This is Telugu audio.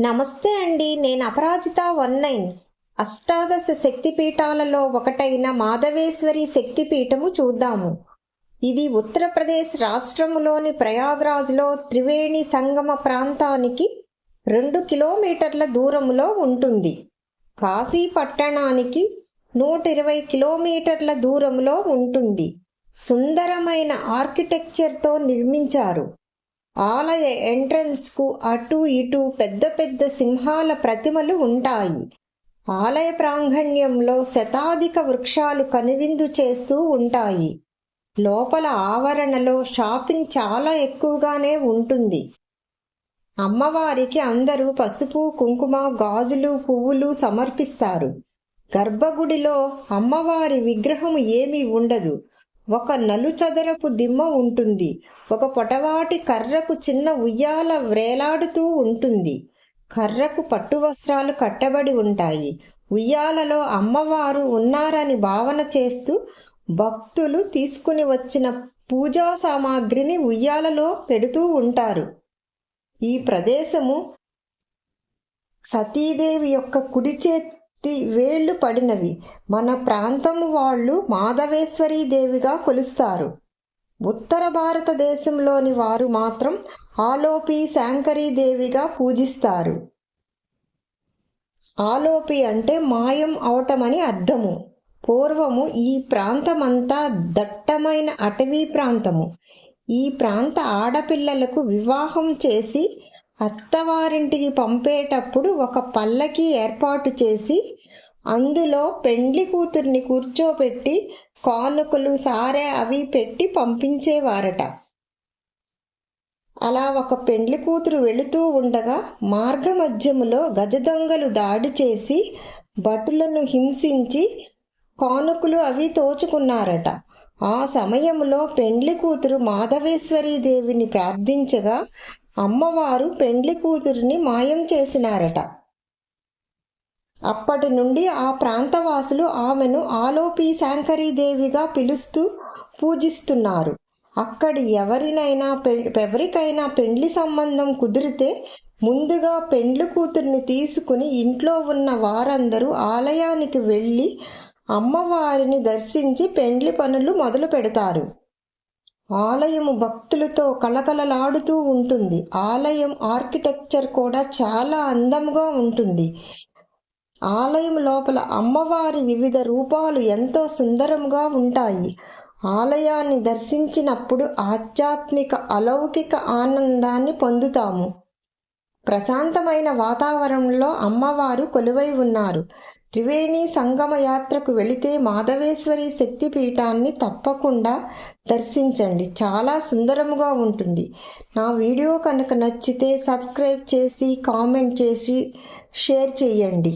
నమస్తే అండి. నేను అపరాజిత 19. అష్టాదశ శక్తిపీఠాలలో ఒకటైన మాధవేశ్వరి శక్తిపీఠము చూద్దాము. ఇది ఉత్తరప్రదేశ్ రాష్ట్రములోని ప్రయాగ్రాజ్లో త్రివేణి సంగమ ప్రాంతానికి 2 కిలోమీటర్ల దూరములో ఉంటుంది. కాశీ పట్టణానికి 120 కిలోమీటర్ల దూరములో ఉంటుంది. సుందరమైన ఆర్కిటెక్చర్తో నిర్మించారు. ఆలయ ఎంట్రన్స్ కు అటు ఇటు పెద్ద పెద్ద సింహాల ప్రతిమలు ఉంటాయి. ఆలయ ప్రాంగణ్యంలో శతాధిక వృక్షాలు కనువిందు చేస్తూ ఉంటాయి. లోపల ఆవరణలో షాపింగ్ చాలా ఎక్కువగానే ఉంటుంది. అమ్మవారికి అందరూ పసుపు, కుంకుమ, గాజులు, పువ్వులు సమర్పిస్తారు. గర్భగుడిలో అమ్మవారి విగ్రహం ఏమీ ఉండదు. ఒక నలుచదరపు దిమ్మ ఉంటుంది. ఒక పొడవాటి కర్రకు చిన్న ఉయ్యాల వ్రేలాడుతూ ఉంటుంది. కర్రకు పట్టు వస్త్రాలు కట్టబడి ఉంటాయి. ఉయ్యాలలో అమ్మవారు ఉన్నారని భావన చేస్తూ భక్తులు తీసుకుని వచ్చిన పూజా సామాగ్రిని ఉయ్యాలలో పెడుతూ ఉంటారు. ఈ ప్రదేశము సతీదేవి యొక్క కుడి చేతి వేళ్లు పడినవి. మన ప్రాంతము వాళ్ళు మాధవేశ్వరీ దేవిగా కొలుస్తారు. ఉత్తర భారతదేశంలోని వారు మాత్రం ఆలోపి శాంకరీ దేవిగా పూజిస్తారు. ఆలోపి అంటే మాయం అవటమని అర్థము. పూర్వము ఈ ప్రాంతమంతా దట్టమైన అటవీ ప్రాంతము. ఈ ప్రాంత ఆడపిల్లలకు వివాహం చేసి అత్తవారింటికి పంపేటప్పుడు ఒక పల్లకి ఏర్పాటు చేసి అందులో పెండ్లి కూతుర్ని కూర్చోబెట్టి కానుకలు, సారె అవి పెట్టి పంపించేవారట. అలా ఒక పెండ్లి కూతురు వెళుతూ ఉండగా మార్గమధ్యములో గజదొంగలు దాడి చేసి భటులను హింసించి కానుకలు అవి తోచుకున్నారట. ఆ సమయంలో పెండ్లి కూతురు మాధవేశ్వరీ దేవిని ప్రార్థించగా అమ్మవారు పెండ్లి కూతురిని మాయం చేసినారట. అప్పటి నుండి ఆ ప్రాంతవాసులు ఆమెను ఆలోపి శాంకరీ దేవిగా పిలుస్తూ పూజిస్తున్నారు. అక్కడి ఎవరికైనా పెండ్లి సంబంధం కుదిరితే ముందుగా పెండ్లి కూతుర్ని తీసుకుని ఇంట్లో ఉన్న వారందరూ ఆలయానికి వెళ్ళి అమ్మవారిని దర్శించి పెండ్లి పనులు మొదలు పెడతారు. ఆలయము భక్తులతో కళకళలాడుతూ ఉంటుంది. ఆలయం ఆర్కిటెక్చర్ కూడా చాలా అందంగా ఉంటుంది. ఆలయం లోపల అమ్మవారి వివిధ రూపాలు ఎంతో సుందరంగా ఉంటాయి. ఆలయాన్ని దర్శించినప్పుడు ఆధ్యాత్మిక అలౌకిక ఆనందాన్ని పొందుతాము. ప్రశాంతమైన వాతావరణంలో అమ్మవారు కొలువై ఉన్నారు. త్రివేణి సంగమ యాత్రకు వెళితే మాధవేశ్వరి శక్తిపీఠాన్ని తప్పకుండా దర్శించండి. చాలా సుందరముగా ఉంటుంది. నా వీడియో కనుక నచ్చితే సబ్స్క్రైబ్ చేసి కామెంట్ చేసి షేర్ చేయండి.